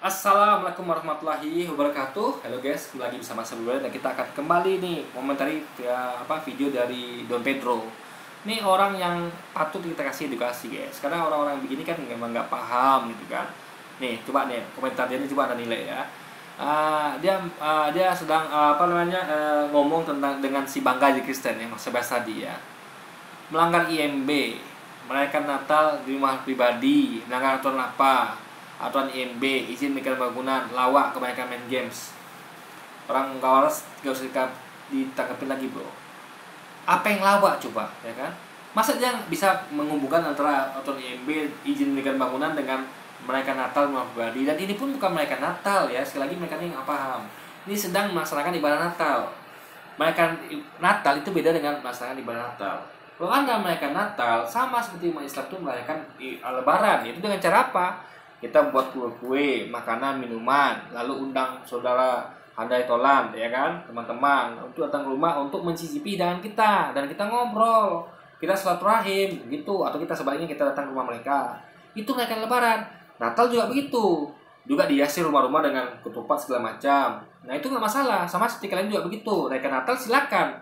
Assalamualaikum warahmatullahi wabarakatuh. Halo guys, kembali lagi bersama saya dan kita akan kembali nih komentari video dari Don Pedro. Ini orang yang patut kita kasih edukasi guys. Karena orang-orang begini kan memang nggak paham gitu kan. Nih coba nih komentar dia ini coba anda nilai ya. Dia sedang ngomong tentang dengan si Bangga di Kristen ya, Mas Sebastian tadi ya. Melanggar IMB, merayakan Natal di rumah pribadi, melanggar aturan apa? Aturan IMB, izin megang bangunan, lawak, kebanyakan main games. Orang kawalas gak usah ditangkapin lagi bro. Apa yang lawak coba, ya kan? Masa dia bisa menghubungkan antara aturan IMB, izin megang bangunan dengan merayakan Natal rumah pribadi? Dan ini pun bukan merayakan Natal ya, sekali lagi mereka ini nggak paham. Ini sedang melaksanakan ibadah Natal. Merayakan Natal itu beda dengan melaksanakan ibadah Natal. Kalau Anda merayakan Natal, sama seperti umat Islam itu merayakan Lebaran. Itu dengan cara apa? Kita buat kue-kue, makanan, minuman, lalu undang saudara handai tolan, ya kan, teman-teman untuk datang ke rumah untuk mencicipi hidangan kita dan kita ngobrol, kita silaturahim, gitu, atau kita sebaliknya kita datang ke rumah mereka. Itu merayakan Lebaran. Natal juga begitu, juga dihiasi rumah-rumah dengan ketupat segala macam. Nah itu nggak masalah, sama seperti kalian juga begitu. Rayakan Natal silakan.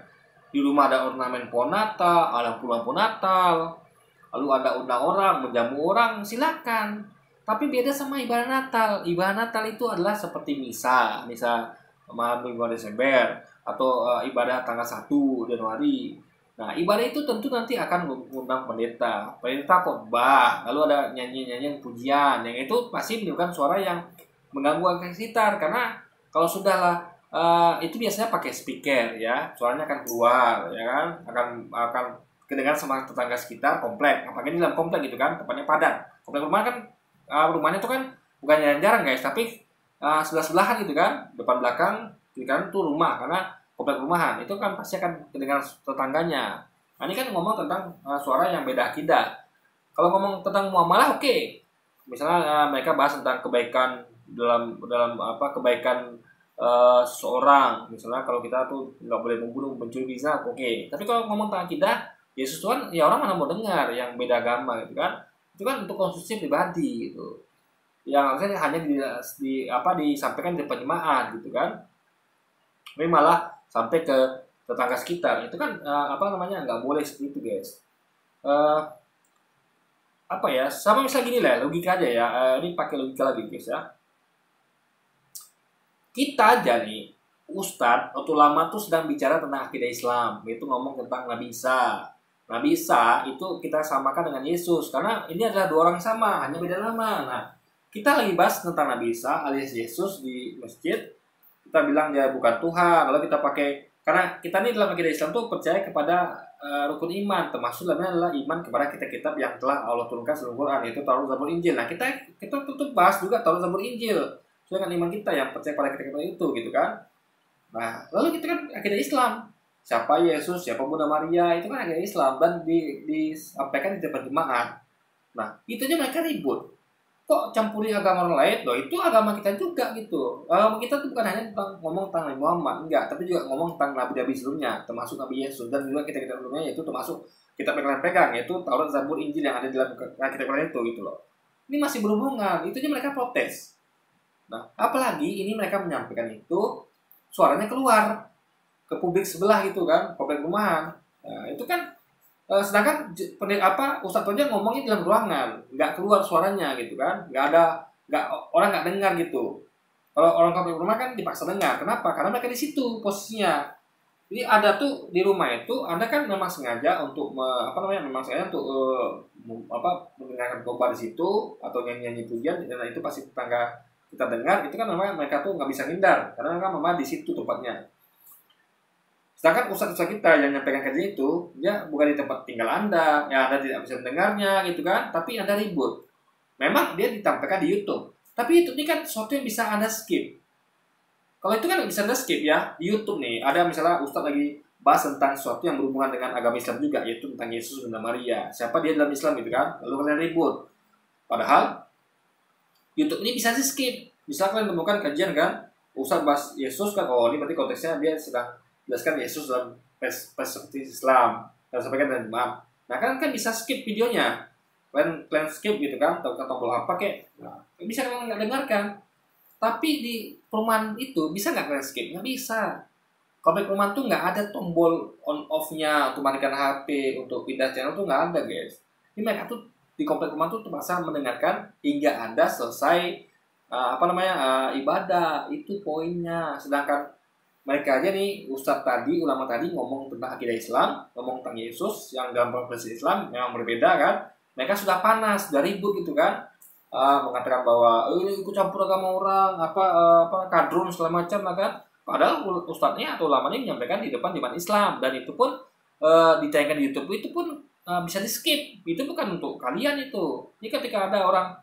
Di rumah ada ornamen pohon Natal, ada lampu Natal, lalu ada undang orang, menjamu orang, silakan. Tapi beda sama ibadah Natal. Ibadah Natal itu adalah seperti misa malam minggu Desember atau ibadah tanggal 1 Januari. Nah, ibadah itu tentu nanti akan mengundang pendeta khotbah, lalu ada nyanyian pujian, yang itu pasti menimbulkan suara yang mengganggu warga sekitar karena kalau sudahlah itu biasanya pakai speaker ya, suaranya akan keluar ya kan, akan kedengaran sama tetangga sekitar komplek, apalagi di dalam komplek gitu kan, tempatnya padat. Komplek rumah kan rumahnya itu kan bukan jarang-jarang guys, tapi sebelah-sebelahan gitu kan, depan belakang kiri kanan tuh rumah karena komplek rumahan itu kan pasti akan kedengaran tetangganya. Nah, ini kan ngomong tentang suara yang beda akidah. Kalau ngomong tentang muamalah oke. Misalnya mereka bahas tentang kebaikan dalam kebaikan seseorang. Misalnya kalau kita tuh nggak boleh membunuh, mencuri, bisa oke. Tapi kalau ngomong tentang akidah, Yesus Tuhan ya orang mana mau dengar yang beda agama gitu kan. Itu kan untuk konsumsi pribadi gitu, yang harusnya hanya disampaikan di jemaat gitu kan, tapi malah sampai ke tetangga sekitar. Itu kan nggak boleh seperti itu guys. Sama misalnya gini lah, logika aja ya, ini pakai logika lagi guys ya. Kita aja nih ustadz atau ulama tuh sedang bicara tentang akidah Islam, yaitu ngomong tentang Nabi Isa. Nabi Isa itu kita samakan dengan Yesus karena ini adalah dua orang yang sama, hanya beda nama. Nah, kita lagi bahas tentang Nabi Isa alias Yesus di masjid. Kita bilang dia bukan Tuhan, lalu kita pakai, karena kita ini dalam akidah Islam tuh percaya kepada rukun iman, termasuk dalamnya adalah iman kepada kitab-kitab yang telah Allah turunkan sebelum Quran, yaitu Taurat, Zabur, Injil. Nah, kita tutup bahas juga Taurat, Zabur, Injil sesuai dengan iman kita yang percaya pada kitab-kitab itu gitu kan. Nah, lalu kita kan akidah Islam. Siapa Yesus, siapa Bunda Maria, itu kan agama Islam dan disampaikan di depan jemaat. Nah, itu aja mereka ribut. Kok campuri agama orang lain? Loh, itu agama kita juga gitu. Agama kita tuh bukan hanya ngomong tentang Nabi Muhammad, enggak, tapi juga ngomong tentang nabi-nabi sebelumnya, termasuk Nabi Yesus, dan juga kita sebelumnya, yaitu termasuk kita pegang, yaitu Taurat, Zabur, Injil yang ada di dalam kitab itu gitu loh. Ini masih berhubungan, itu aja mereka protes. Nah, apalagi ini mereka menyampaikan itu suaranya keluar ke publik sebelah gitu kan, komplek rumahan. Nah, itu kan sedangkan ustadz aja ngomongnya di dalam ruangan, nggak keluar suaranya gitu kan, orang nggak dengar gitu. Kalau orang komplek rumah kan dipaksa dengar. Kenapa? Karena mereka di situ posisinya. Jadi ada tuh di rumah itu, Anda kan memang sengaja untuk mendengarkan khotbah di situ atau nyanyi pujian, dan itu pasti tetangga kita dengar. Itu kan memang mereka tuh nggak bisa hindar karena kan memang di situ tempatnya. Sedangkan ustadz-ustadz kita yang nyampaikan kerja itu, dia bukan di tempat tinggal Anda, ya Anda tidak bisa mendengarnya gitu kan, tapi Anda ribut. Memang dia ditampilkan di YouTube, tapi YouTube ini kan sesuatu yang bisa Anda skip. Kalau itu kan bisa Anda skip ya, di YouTube nih, ada misalnya ustadz lagi bahas tentang sesuatu yang berhubungan dengan agama Islam juga, yaitu tentang Yesus dan Maria, siapa dia dalam Islam gitu kan, lalu kalian ribut. Padahal, YouTube ini bisa di skip. Bisa kalian temukan kajian kan, ustadz bahas Yesus kan, oh ini berarti konteksnya dia sedang jelaskan Yesus dalam perspektif Islam dan sampaikan dengan jemaat. Nah kan bisa skip videonya, kalian skip gitu kan, tombol apa kek, nah bisa kalian nggak dengarkan. Tapi di perumahan itu bisa nggak kalian skip? Nggak bisa. Komplek perumahan tuh nggak ada tombol on off-nya untuk matikan HP, untuk pindah channel tuh nggak ada guys. Ini mereka tuh di komplek perumahan tuh terpaksa mendengarkan hingga Anda selesai ibadah. Itu poinnya. Sedangkan mereka aja nih, Ustadz tadi, ulama tadi ngomong tentang akidah Islam, ngomong tentang Yesus yang dalam profesi Islam memang berbeda kan. Mereka sudah panas, sudah ribut gitu kan. Mengatakan bahwa ini ikut campur agama orang, kadrun segala macam kan. Padahal ustadznya atau ulamanya menyampaikan di depan Islam, dan itu pun ditayangkan di YouTube, itu pun bisa di skip. Itu bukan untuk kalian itu. Ini ketika ada orang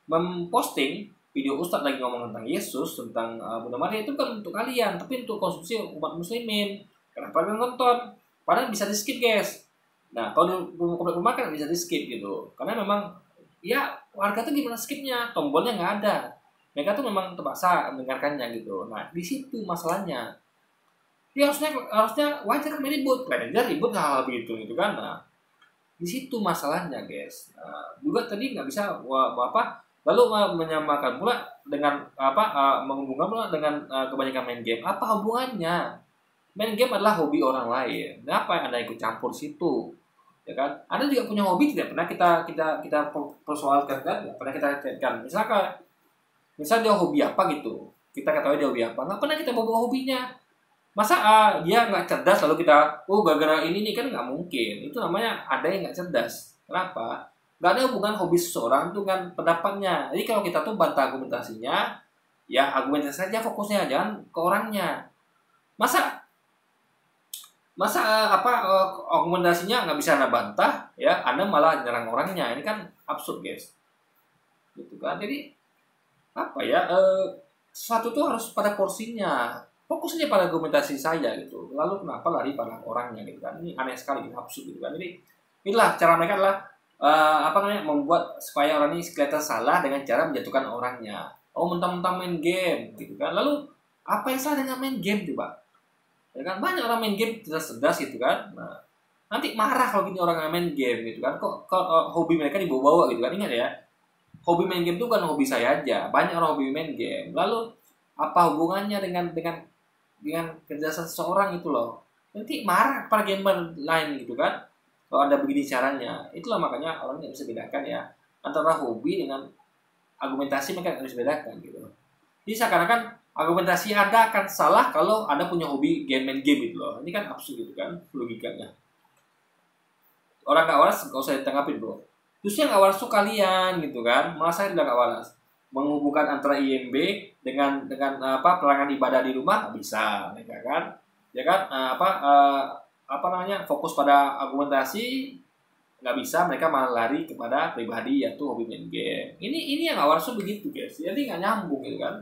memposting video ustadz lagi ngomong tentang Yesus, tentang Bunda Maria, itu bukan untuk kalian, tapi untuk konsumsi umat muslimin. Kenapa kalian nonton? Padahal bisa di skip guys. Nah kalau di rumah kan bisa di skip gitu, karena memang ya warga tuh gimana skipnya, tombolnya nggak ada. Mereka tuh memang terpaksa mendengarkannya gitu. Nah di situ masalahnya. Ya harusnya wajar kan ribut, kalian aja ribut hal begitu gitu kan. Nah di situ masalahnya guys. Juga tadi nggak bisa lalu menyamakan pula dengan menghubungkan pula dengan kebanyakan main game. Apa hubungannya? Main game adalah hobi orang lain. Kenapa Anda ikut campur situ? Ya kan? Anda juga punya hobi, tidak pernah kita persoalkan kan? Tidak pernah kita kaitkan. Misal dia hobi apa gitu, kita ketahui dia hobi apa, nggak pernah kita bawa hobinya. Masa dia nggak cerdas lalu kita gara-gara ini nih, kan nggak mungkin. Itu namanya ada yang nggak cerdas. Kenapa? Nggak ada hubungan hobi seseorang tuh kan pendapatnya. Jadi kalau kita tuh bantah argumentasinya, ya argumentasi saja fokusnya, jangan ke orangnya. Masa argumentasinya nggak bisa Anda bantah, ya Anda malah nyerang orangnya. Ini kan absurd guys, gitu kan. Jadi sesuatu tuh harus pada porsinya, fokus aja pada argumentasi saya gitu, lalu kenapa lari pada orangnya gitu kan. Ini aneh sekali, gitu, absurd gitu kan. Jadi inilah cara mereka adalah membuat supaya orang ini kelihatan salah dengan cara menjatuhkan orangnya. Mentang-mentang main game gitu kan. Lalu apa yang salah dengan main game coba? Ya kan banyak orang main game cerdas gitu kan. Nah, nanti marah kalau gini orang main game gitu kan. Kok hobi mereka dibawa-bawa gitu kan. Ingat ya, hobi main game itu bukan hobi saya aja. Banyak orang hobi main game. Lalu apa hubungannya dengan kecerdasan seseorang itu loh. Nanti marah kepada gamer lain gitu kan. Kalau Anda begini caranya. Itulah makanya orang nggak bisa bedakan ya antara hobi dengan argumentasi. Mereka nggak bisa bedakan gitu. Jadi seakan-akan argumentasi Anda akan salah kalau Anda punya hobi main game gitu loh. Ini kan absurd gitu kan logikanya. Orang nggak waras nggak usah ditangkapin bro. Justru yang nggak waras tuh kalian gitu kan. Malah saya tidak nggak waras. Menghubungkan antara IMB dengan pelarangan ibadah di rumah nggak bisa, mereka kan. Ya kan fokus pada argumentasi nggak bisa, mereka malah lari kepada pribadi yaitu hobi main game. Ini yang nggak waras tuh begitu guys. Jadi nggak nyambung gitu kan.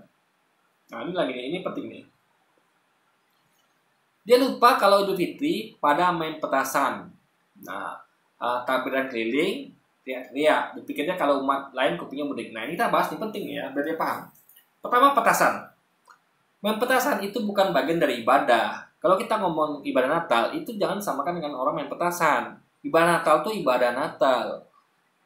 Nah ini penting nih. Dia lupa kalau Idul Fitri pada main petasan. Nah takbiran keliling, teriak-teriak. Dipikirnya kalau umat lain kupingnya mudik. Nah ini kita bahas, ini penting ya, biar dia paham. Pertama, petasan. Main petasan itu bukan bagian dari ibadah. Kalau kita ngomong ibadah Natal, itu jangan samakan dengan orang main petasan. Ibadah Natal itu ibadah Natal.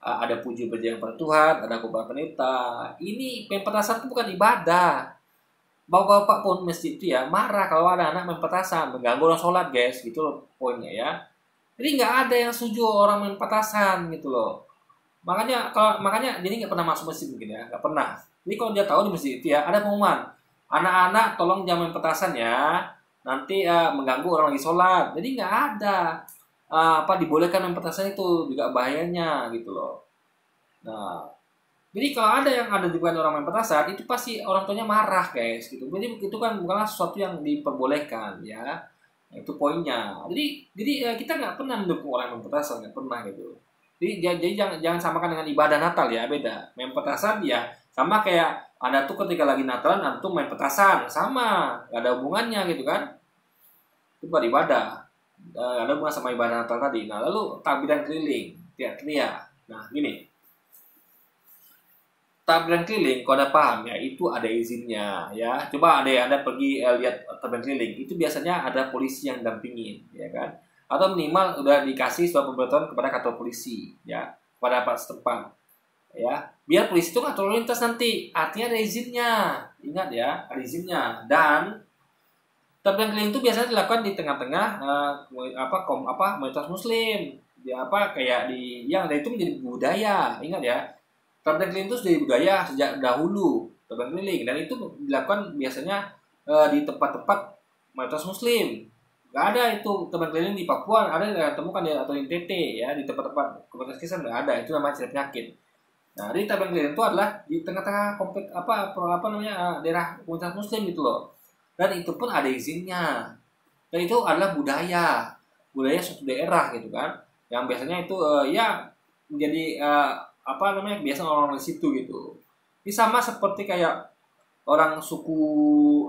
Ada puji berjaya pada Tuhan, ada khotbah pendeta. Ini main petasan itu bukan ibadah. Bapak-bapak pun masjid itu ya marah kalau ada anak main petasan, mengganggu orang sholat guys, gitu loh poinnya ya. Jadi nggak ada yang setuju orang main petasan gitu loh. Makanya jadi nggak pernah masuk masjid mungkin ya, nggak pernah. Jadi kalau dia tahu di masjid itu ya ada pengumuman, anak-anak tolong jangan main petasan ya, nanti mengganggu orang lagi sholat. Jadi nggak ada dibolehkan main petasan, itu juga bahayanya gitu loh. Nah, jadi kalau ada yang ada juga orang main petasan, itu pasti orang tuanya marah guys gitu. Jadi itu kan bukanlah sesuatu yang diperbolehkan ya. Itu poinnya. Jadi kita nggak pernah mendukung orang main petasan, nggak pernah gitu. Jadi jangan samakan dengan ibadah Natal ya, beda. Main petasan ya sama kayak Anda tuh ketika lagi Natalan Anda tuh main petasan, sama, nggak ada hubungannya gitu kan. Itu bukan ibadah. Ada hubungan sama ibadah Natal tadi. Nah lalu takbiran keliling, teriak-teriak. Nah gini, takbiran keliling, kalau Anda paham ya, itu ada izinnya ya. Coba Anda pergi lihat takbiran keliling, itu biasanya ada polisi yang dampingin, ya kan? Atau minimal udah dikasih surat pemberitahuan kepada kantor polisi, ya, pada apa setempat, ya. biar polisi itu ngatur lalu lintas nanti. Artinya ada izinnya. Ingat ya, ada izinnya. Dan tebang keliling itu biasanya dilakukan di tengah-tengah komunitas muslim. Ya apa kayak di yang ada itu menjadi budaya. Ingat ya. Tebang keliling itu sudah jadi budaya sejak dahulu. Tebang keliling dan itu dilakukan biasanya di tempat-tempat mayoritas muslim. Gak ada itu tebang keliling di Papua, ada yang temukan di atau di NTT ya, di tempat-tempat komunitas Kristen nggak ada. Itu namanya cerita penyakit. Nah, di tebang keliling itu adalah di tengah-tengah komplek daerah komunitas muslim gitu loh. Dan itu pun ada izinnya. Dan itu adalah budaya suatu daerah gitu kan. Yang biasanya itu ya menjadi biasa orang di situ gitu. Ini sama seperti kayak orang suku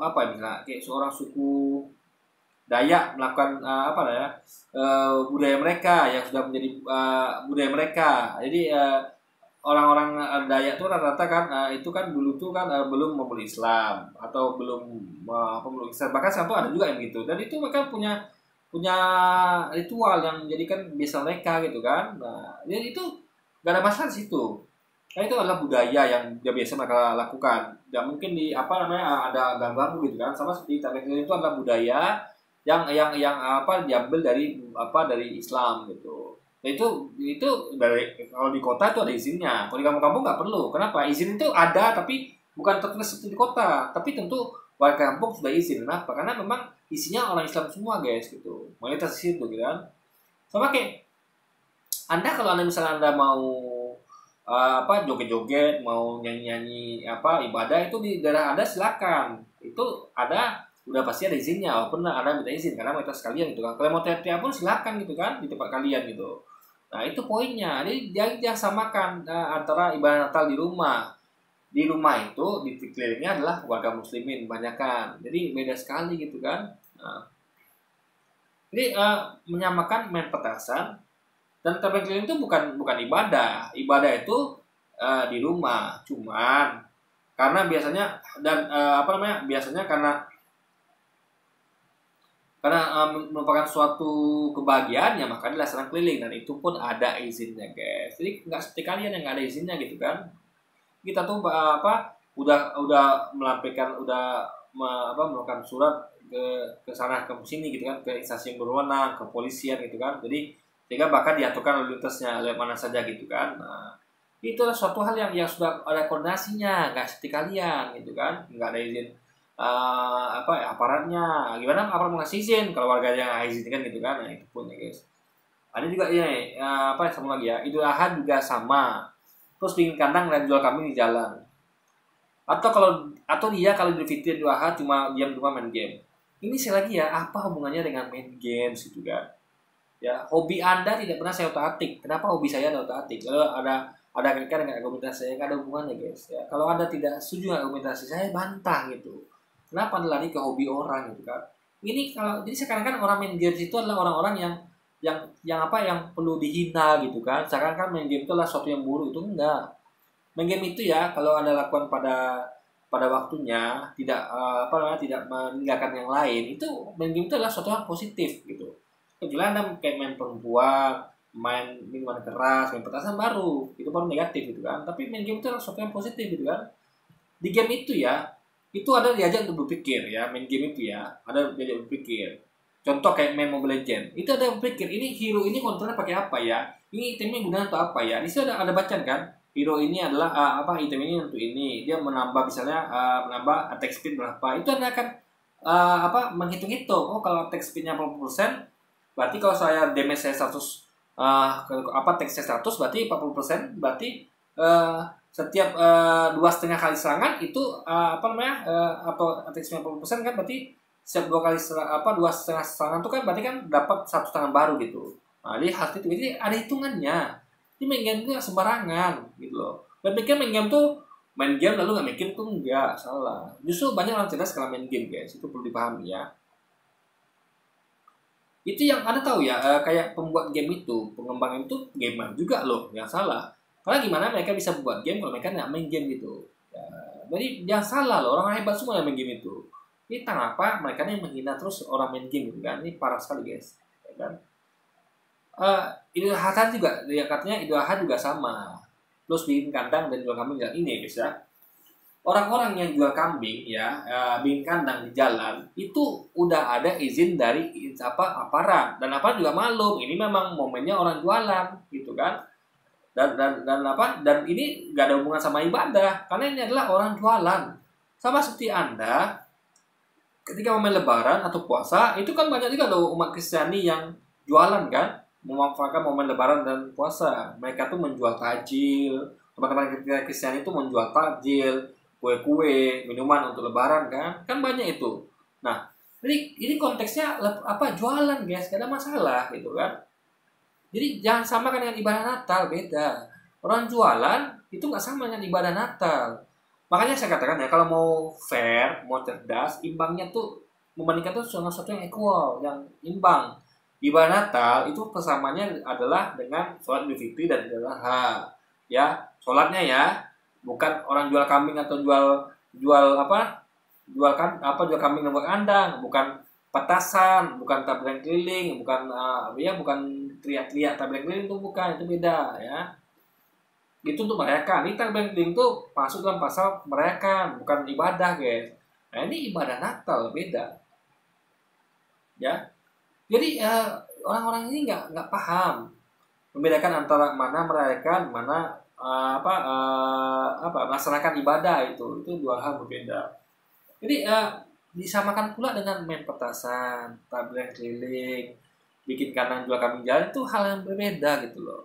misalnya kayak seorang suku Dayak melakukan budaya mereka yang sudah menjadi budaya mereka. Jadi orang-orang Dayak itu rata-rata kan itu kan dulu tuh kan belum memeluk Islam atau belum memeluk Islam, bahkan satu ada juga yang gitu, dan itu mereka punya ritual yang menjadikan biasa mereka gitu kan. Nah, jadi itu gak ada masalah di situ. Nah, itu adalah budaya yang biasa mereka lakukan. Tidak mungkin ada ganggu gitu kan. Sama seperti tarian itu adalah budaya yang diambil dari Islam gitu. Nah, itu dari kalau di kota itu ada izinnya. Kalau di kampung-kampung nggak perlu. Kenapa? Izin itu ada tapi bukan tertulis seperti di kota. Tapi tentu warga kampung sudah izin. Kenapa? Karena memang isinya orang Islam semua guys gitu. Mayoritas di situ gitu kan. Sama kayak kalau misalnya mau joget-joget, mau nyanyi-nyanyi ibadah itu di daerah Anda silakan. Itu udah pasti ada izinnya, walaupun Anda minta izin karena mayoritas kalian gitu kan. Kalau mau teriak pun silakan gitu kan di tempat kalian gitu. Nah, itu poinnya. Jadi jangan samakan antara ibadah Natal di rumah. Di rumah itu di sekelilingnya adalah warga muslimin kebanyakan. Jadi beda sekali gitu kan. Nah, jadi menyamakan main petasan dan tebang keliling itu bukan ibadah. Ibadah itu di rumah. Cuman karena biasanya biasanya karena merupakan suatu kebahagiaan ya maka dilaksanakan keliling, dan itu pun ada izinnya guys. Jadi nggak seperti kalian yang nggak ada izinnya gitu kan. Kita tuh udah melakukan surat ke sana ke sini gitu kan, ke instansi yang berwenang, ke polisian gitu kan. Jadi sehingga bahkan diaturkan lalu lintasnya lewat mana saja gitu kan. Nah, itu adalah suatu hal yang sudah ada koordinasinya, nggak seperti kalian gitu kan, nggak ada izin aparatnya. Gimana aparat mau ngasih izin kalau warganya nggak izin kan gitu kan. Nah, itu pun ya guys. Ada juga ini sama lagi ya, Idul Adha juga sama. Terus bikin kandang dan jual kambing di jalan. Atau dia kalau Idul Fitri Idul Adha cuma diam di rumah main game. Ini sekali lagi ya, apa hubungannya dengan main games gitu kan? Ya, hobi Anda tidak pernah saya otak-atik. Kenapa hobi saya ada otak-atik? Kalau ada kaitan dengan argumentasi saya, nggak ada hubungannya guys. Ya, kalau Anda tidak setuju dengan argumentasi saya, bantah gitu. Kenapa Anda lari ke hobi orang gitu kan? Jadi sekarang kan orang main games itu adalah orang-orang yang perlu dihina gitu kan. Sekarang kan main game itu adalah sesuatu yang buruk, itu enggak. Main game itu ya kalau Anda lakukan pada waktunya, tidak tidak meninggalkan yang lain, itu main game itu adalah sesuatu yang positif gitu. Kecuali Anda kayak main perempuan, main minuman keras, main petasan baru, itu baru negatif gitu kan. Tapi main game itu adalah sesuatu yang positif gitu kan. Di game itu ya, itu ada diajak untuk berpikir ya, main game itu ya, ada diajak berpikir. Contoh kayak main Mobile Legends, itu ada yang berpikir, ini hero ini kontrolnya pakai apa ya? Ini itemnya gunanya untuk apa ya? Di situ ada bacaan kan? Hero ini adalah item ini untuk ini. Dia menambah misalnya menambah attack speed berapa. Itu Anda akan menghitung-hitung. Oh, kalau attack speednya 40%, berarti kalau saya damage saya 100 attack saya 100 berarti 40%, berarti setiap 2,5 kali serangan itu atau attack 90% kan, berarti setiap 2 2,5 serangan itu kan berarti kan dapat 1 serangan baru gitu. Nah, jadi hal itu jadi ada hitungannya. Jadi main game itu gak sembarangan gitu loh. Dan pikir main game tuh main game lalu nggak mikir tuh enggak, salah. Justru banyak orang cerdas kalau main game guys, itu perlu dipahami ya. Itu yang Anda tahu ya, kayak pembuat game itu, pengembang itu gamer juga loh yang salah. Karena gimana mereka bisa buat game kalau mereka nggak main game gitu. Ya, jadi jangan salah loh, orang hebat semua yang main game itu. Ini kenapa mereka yang menghina terus orang main game gitu kan? Ini parah sekali guys. Ya kan? Idul Adha juga, dia katanya Idul Adha juga sama. plus bikin kandang dan jual kambing jalan ini guys ya. Orang-orang yang jual kambing ya, bikin kandang di jalan itu udah ada izin dari aparat, dan aparat juga maklum ini memang momennya orang jualan gitu kan. Dan ini gak ada hubungan sama ibadah, karena ini adalah orang jualan. Sama seperti Anda ketika momen lebaran atau puasa, itu kan banyak juga loh umat Kristiani yang jualan kan, memanfaatkan momen lebaran dan puasa. Mereka tuh menjual takjil, teman-teman Kristiani itu menjual takjil, kue-kue, minuman untuk lebaran kan banyak itu. Nah, ini konteksnya apa, jualan guys, gak ada masalah gitu kan. Jadi jangan samakan dengan ibadah Natal, beda. Orang jualan itu nggak sama dengan ibadah Natal. Makanya saya katakan ya, kalau mau fair, mau cerdas, imbangnya tuh membandingkan tuh sesuatu yang equal, yang imbang. Ibadah Natal itu persamanya adalah dengan sholat Idul Fitri dan Idul Adha. Ya, sholatnya ya, bukan orang jual kambing atau jual kambing dan buat kandang, bukan petasan, bukan tabel keliling, bukan teriak-teriak tabel keliling, itu bukan, itu beda ya. Itu untuk merayakan. Ini tabel keliling itu masuk dalam pasal merayakan, bukan ibadah guys. Nah ini ibadah Natal, beda ya. Jadi orang-orang ini nggak paham membedakan antara mana merayakan, mana melaksanakan ibadah. Itu dua hal berbeda. Jadi disamakan pula dengan main petasan, tabel keliling, bikin kandang jual kambing jalan, itu hal yang berbeda gitu loh.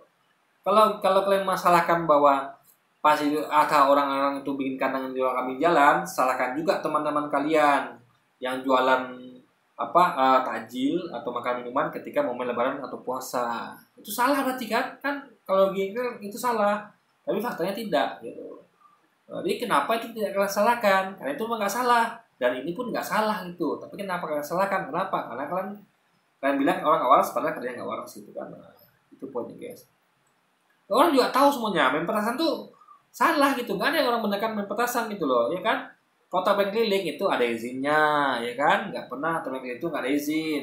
Kalau kalian masalahkan bahwa pas itu ada orang-orang itu bikin kandang jual kambing jalan, salahkan juga teman-teman kalian yang jualan takjil atau makan minuman ketika momen lebaran atau puasa. Itu salah berarti kan kalau gitu itu salah. Tapi faktanya tidak gitu. Jadi kenapa itu tidak kalian salahkan? Karena itu memang nggak salah, dan ini pun nggak salah gitu. Tapi kenapa kalian salahkan? Kenapa? Karena kalian bilang orang nggak waras, padahal kalian nggak waras gitu kan. Nah, itu poinnya guys. Orang juga tahu semuanya main petasan tuh salah gitu. Nggak ada orang menekan main petasan gitu loh, ya kan? Kalau tabel keliling itu ada izinnya, ya kan? Nggak pernah tabel keliling itu nggak ada izin.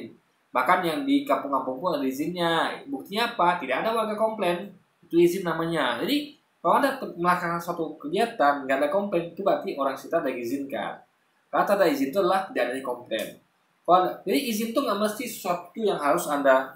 Bahkan yang di kampung-kampung pun ada izinnya. Buktinya apa? Tidak ada warga komplain. Itu izin namanya. Jadi kalau Anda melakukan suatu kegiatan nggak ada komplain, itu berarti orang sekitar ada izinkan. Kata ada izin itu adalah tidak ada komplain. Jadi izin itu nggak mesti sesuatu yang harus Anda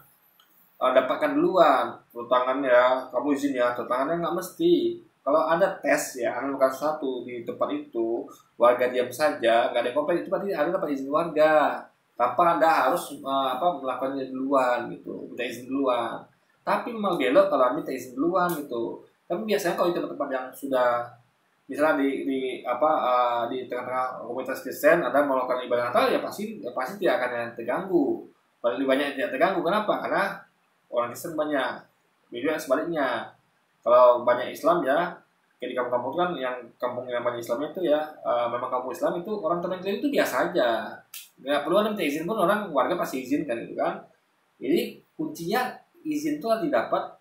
dapatkan duluan. Tangannya, kamu izin ya, tangannya nggak mesti. Kalau ada tes ya, Anda melakukan sesuatu di tempat itu, warga diam saja, nggak ada komplain, itu berarti Anda dapat izin warga. Tanpa Anda harus melakukannya duluan gitu, minta izin duluan. Tapi memang belok kalau Anda minta izin duluan gitu. Tapi biasanya kalau di tempat-tempat yang sudah misalnya di tengah-tengah komunitas Kristen ada melakukan ibadah Natal, ya pasti tidak akan terganggu. Paling banyak tidak terganggu. Kenapa? Karena orang Kristen banyak. Beda sebaliknya. Kalau banyak Islam ya, kayak di kampung-kampung kan kampung yang banyak Islamnya itu ya, memang kampung Islam itu orang terkeliling itu biasa aja. Nggak perlu ada minta izin pun, warga pasti izin kan itu kan. Jadi kuncinya izin itu didapat,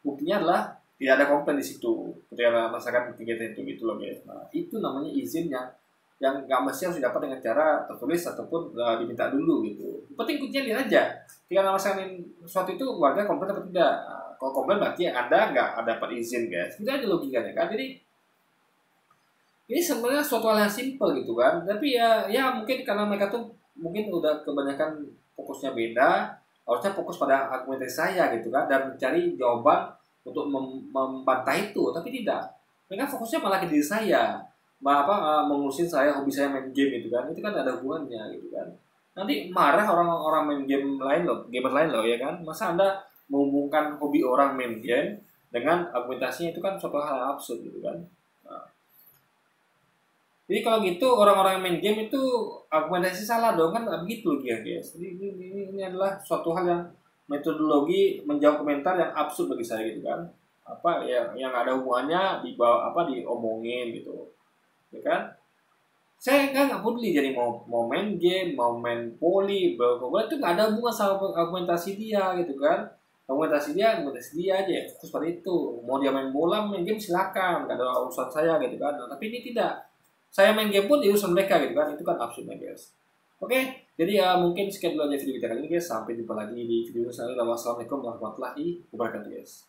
buktinya adalah tidak ada komplain di situ ketika melaksanakan kegiatan itu gitu loh guys. Nah itu namanya izin yang nggak mesti harus didapat dengan cara tertulis ataupun diminta dulu gitu. Penting kuncinya lihat aja. Ketika melaksanakan sesuatu itu warga komplain atau tidak. Nah, kalau komplain berarti Anda nggak dapat izin guys. Itu aja logikanya kan. Jadi ini sebenarnya suatu hal yang simple gitu kan. Tapi ya mungkin karena mereka tuh mungkin udah kebanyakan fokusnya beda. Harusnya fokus pada argumentasi saya gitu kan, dan mencari jawaban untuk membantah itu, tapi tidak. Mereka fokusnya malah ke diri saya, mengurusin saya, hobi saya main game gitu kan. Itu kan ada hubungannya gitu kan. Nanti marah orang-orang main game lain loh, gamer lain loh ya kan. Masa Anda menghubungkan hobi orang main game dengan argumentasinya, itu kan suatu hal yang absurd gitu kan. Nah, jadi kalau gitu orang-orang yang main game itu argumentasi salah dong, kan nggak begitu ya guys. Jadi ini adalah suatu hal yang metodologi menjawab komentar yang absurd bagi saya gitu kan. Yang ada hubungannya diomongin gitu, ya kan. Saya nggak peduli jadi mau main game, mau main poli, itu nggak ada hubungan sama argumentasi dia gitu kan. Argumentasi dia aja ya, fokus pada itu. Mau dia main bola, main game silakan, nggak ada urusan saya gitu kan. Nah, tapi ini tidak. Saya main game pun di urusan mereka gitu kan. Itu kan absurdnya guys. Oke, jadi mungkin sekian dulu aja video kita kali ini guys. Sampai jumpa lagi di video selanjutnya. Wassalamualaikum warahmatullahi wabarakatuh guys.